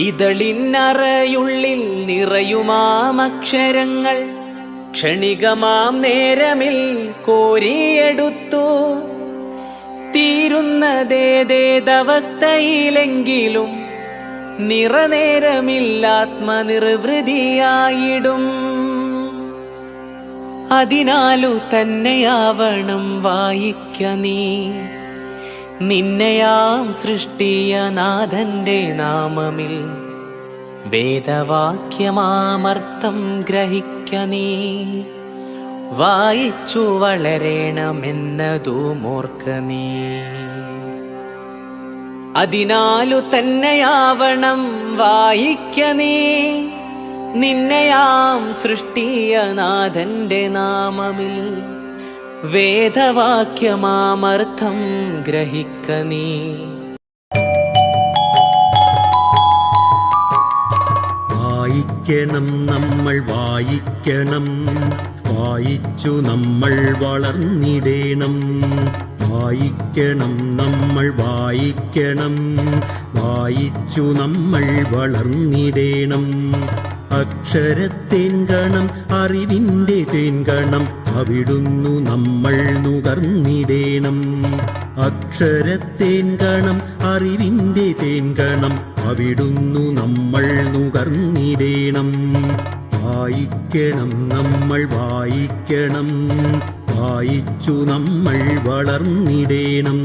ഇതളിന്നറയുള്ളിൽ നിറയുമാമക്ഷരങ്ങൾ ക്ഷണികമാം നേരമിൽ കോരിയെടുത്തു. തീരുന്നതേതവസ്ഥയിലെങ്കിലും നിറനേരമില്ലാത്മനിർവൃതിയായിടും. അതിനാലു തന്നെയാവണം വായിക്ക നീ നിന്നെയാം സൃഷ്ടിയ നാഥന്റെ നാമമിൽ. വേദവാക്യമാമർത്ഥം ഗ്രഹിക്ക നീ വായിച്ചു വളരണമെന്നതുമോർക്ക നീ. അതിനാലു തന്നെയാവണം വായിക്ക നീ നിന്നെയാം സൃഷ്ടിയ നാഥന്റെ നാമമിൽ. വേദവാക്യമാമർത്ഥം ഗ്രഹിക്ക നീ. വായിക്കണം നമ്മൾ വായിക്കണം, വായിച്ചു നമ്മൾ വളർന്നിടേണം. വായിക്കണം നമ്മൾ വായിക്കണം, വായിച്ചു നമ്മൾ വളർന്നിടേണം. അക്ഷരത്തേൻകണം അറിവിന്റെ തേൻകണം അവിടുന്നു നമ്മൾ നുകർന്നിടേണം. അക്ഷരത്തേൻകണം അറിവിന്റെ തേൻകണം അവിടുന്നു നമ്മൾ നുകർന്നിടേണം. വായിക്കണം നമ്മൾ വായിക്കണം, വായിച്ചു നമ്മൾ വളർന്നിടേണം.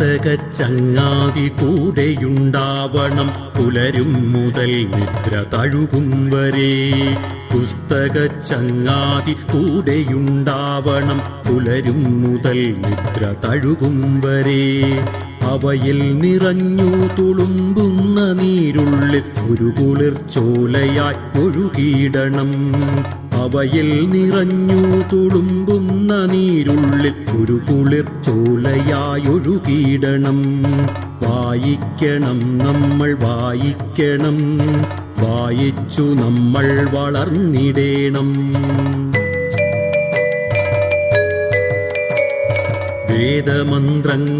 പുസ്തകച്ചങ്ങാതി കൂടെയുണ്ടാവണം പുലരും മുതൽ നിദ്ര തഴുകും വരെ. പുസ്തകച്ചങ്ങാതി കൂടെയുണ്ടാവണം പുലരും മുതൽ നിദ്ര തഴുകും വരെ. അവയിൽ നിറഞ്ഞു തുളുമ്പുന്ന നീരുള്ളിൽ ഒരു കുളിർച്ചോലയായി ഒഴുകിയിടണം. അവയിൽ നിറഞ്ഞു തുളുമ്പുന്ന നീരുള്ളിൽ ഒരു കുളിർച്ചോലയായി ഒഴുകിയിടണം. വായിക്കണം നമ്മൾ വായിക്കണം, വായിച്ചു നമ്മൾ വളർന്നിടേണം. വേദമന്ത്രങ്ങൾ